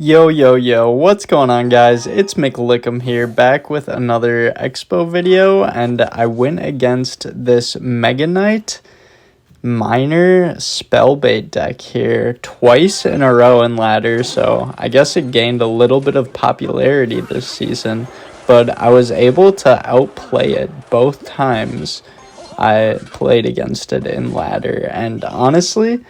Yo, what's going on, guys? It's McLickum here, back with another Xbow video, and I went against this Mega Knight Miner Spellbait deck here twice in a row in ladder, so I guess it gained a little bit of popularity this season, but I was able to outplay it both times I played against it in ladder, and honestly,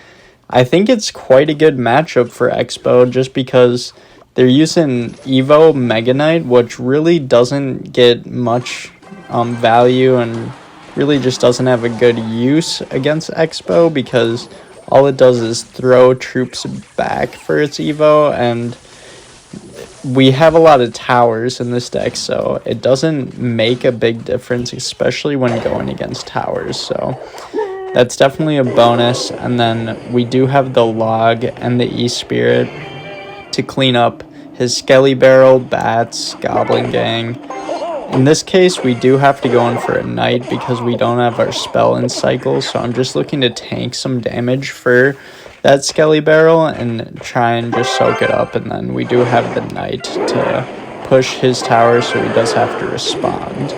I think it's quite a good matchup for Xbow just because they're using Evo Mega Knight, which really doesn't get much value and really just doesn't have a good use against Xbow because all it does is throw troops back for its Evo, and we have a lot of towers in this deck, so it doesn't make a big difference, especially when going against towers. So that's definitely a bonus. And then we do have the log and the e-spirit to clean up his skelly barrel, bats, goblin gang. In this case, we do have to go in for a knight because we don't have our spell in cycle, so I'm just looking to tank some damage for that skelly barrel and try and just soak it up. And then we do have the knight to push his tower, so he does have to respond.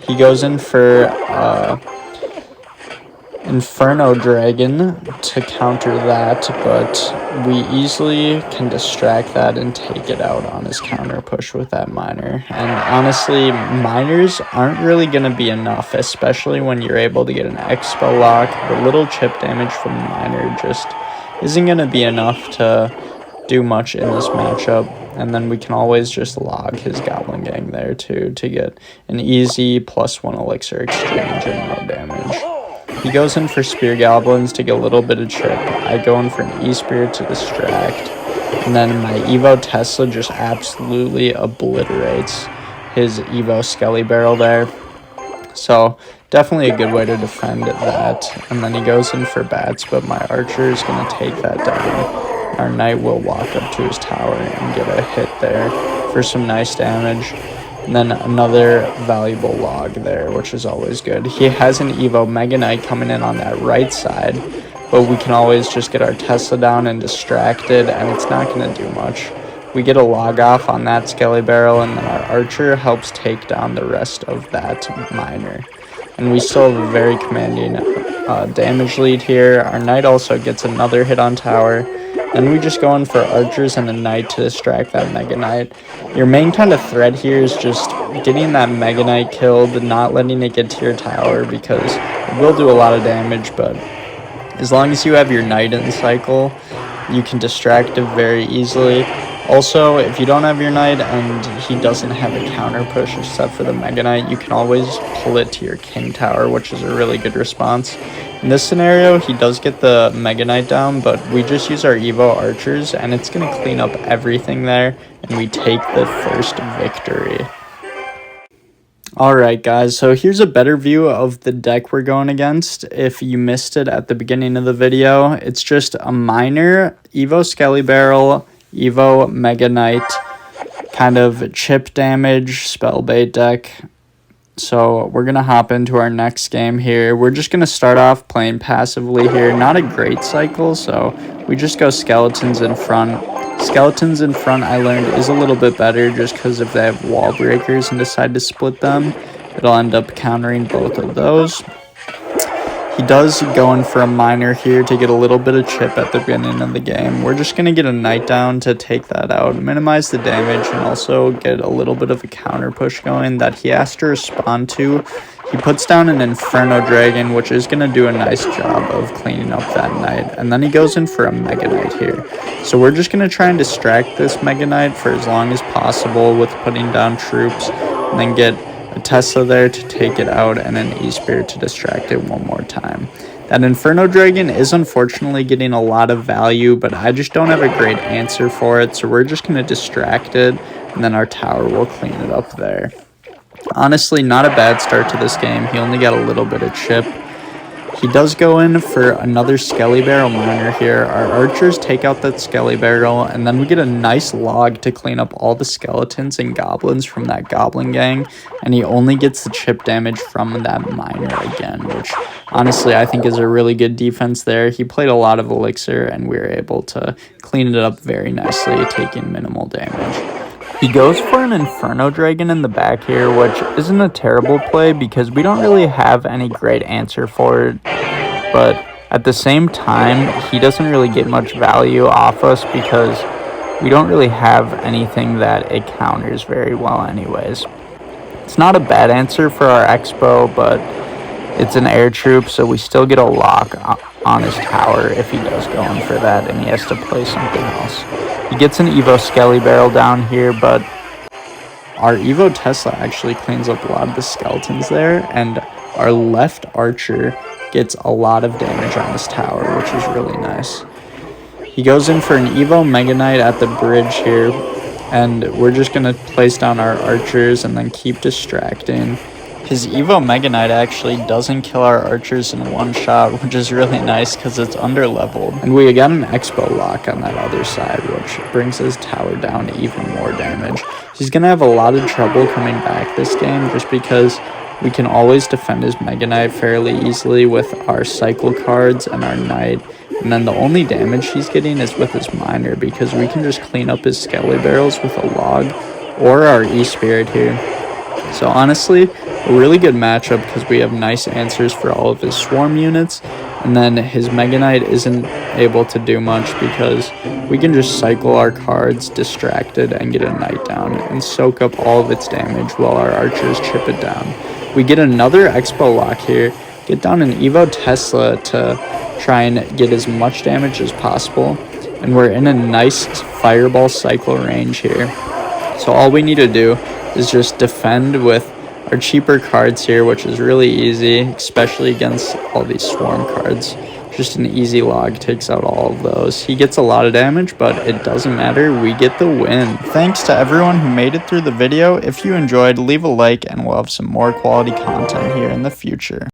He goes in for Inferno Dragon to counter that, but we easily can distract that and take it out on his counter push with that miner. And honestly, miners aren't really going to be enough, especially when you're able to get an Xbow lock. The little chip damage from the miner just isn't going to be enough to do much in this matchup. And then we can always just log his goblin gang there too to get an easy +1 elixir exchange and no damage. He goes in for Spear Goblins to get a little bit of chip. I go in for an E-Spirit to distract. And then my Evo Tesla just absolutely obliterates his Evo Skelly Barrel there. So definitely a good way to defend that. And then he goes in for Bats, but my Archer is going to take that down. Our Knight will walk up to his tower and get a hit there for some nice damage. And then another valuable log there, which is always good. He has an Evo Mega Knight coming in on that right side, but we can always just get our Tesla down and distract it, and it's not going to do much. We get a log off on that Skelly Barrel, and then our Archer helps take down the rest of that miner. And we still have a very commanding damage lead here. Our Knight also gets another hit on tower. Then we just go in for Archers and a Knight to distract that Mega Knight. Your main kind of threat here is just getting that Mega Knight killed, not letting it get to your tower, because it will do a lot of damage, but as long as you have your Knight in cycle, you can distract it very easily. Also, if you don't have your Knight and he doesn't have a counter push except for the Mega Knight, you can always pull it to your King Tower, which is a really good response. In this scenario, he does get the Mega Knight down, but we just use our Evo Archers, and it's going to clean up everything there, and we take the first victory. Alright guys, so here's a better view of the deck we're going against. If you missed it at the beginning of the video, it's just a miner, Evo Skelly Barrel, Evo Mega Knight, kind of chip damage, spellbait deck. So we're going to hop into our next game here. We're just going to start off playing passively here. Not a great cycle, so we just go Skeletons in front. Skeletons in front, I learned, is a little bit better just because if they have wall breakers and decide to split them, it'll end up countering both of those. He does go in for a miner here to get a little bit of chip at the beginning of the game. We're just going to get a Knight down to take that out, minimize the damage, and also get a little bit of a counter push going that he has to respond to. He puts down an Inferno Dragon, which is going to do a nice job of cleaning up that Knight. And then he goes in for a Mega Knight here. So we're just going to try and distract this Mega Knight for as long as possible with putting down troops, and then get a Tesla there to take it out, and an E-Spirit to distract it one more time. That Inferno Dragon is unfortunately getting a lot of value, but I just don't have a great answer for it, so we're just going to distract it, and then our tower will clean it up there. Honestly, not a bad start to this game. He only got a little bit of chip. He does go in for another Skelly Barrel Miner here. Our archers take out that Skelly Barrel, and then we get a nice log to clean up all the skeletons and goblins from that goblin gang, and he only gets the chip damage from that miner again, which honestly I think is a really good defense there. He played a lot of elixir, and we were able to clean it up very nicely, taking minimal damage. He goes for an Inferno Dragon in the back here, which isn't a terrible play because we don't really have any great answer for it. But at the same time, he doesn't really get much value off us because we don't really have anything that it counters very well anyways. It's not a bad answer for our Xbow, but it's an air troop, so we still get a lock on his tower if he does go in for that and he has to play something else. He gets an Evo Skelly Barrel down here, but our Evo Tesla actually cleans up a lot of the skeletons there, and our left archer gets a lot of damage on his tower, which is really nice. He goes in for an Evo Mega Knight at the bridge here, and we're just going to place down our archers and then keep distracting. His Evo Mega Knight actually doesn't kill our archers in one shot, which is really nice because it's under leveled. And we got an Xbow lock on that other side, which brings his tower down to even more damage. He's going to have a lot of trouble coming back this game just because we can always defend his Mega Knight fairly easily with our cycle cards and our Knight. And then the only damage he's getting is with his miner because we can just clean up his Skelly Barrels with a log or our E-Spirit here. So honestly, a really good matchup because we have nice answers for all of his swarm units, and then his Mega Knight isn't able to do much because we can just cycle our cards distracted and get a Knight down and soak up all of its damage while our archers chip it down. We get another Xbow lock here, get down an Evo Tesla to try and get as much damage as possible, and we're in a nice fireball cycle range here. So all we need to do is just defend with our cheaper cards here, which is really easy, especially against all these swarm cards. Just an easy log takes out all of those. He gets a lot of damage, but it doesn't matter. We get the win. Thanks to everyone who made it through the video. If you enjoyed, leave a like, and we'll have some more quality content here in the future.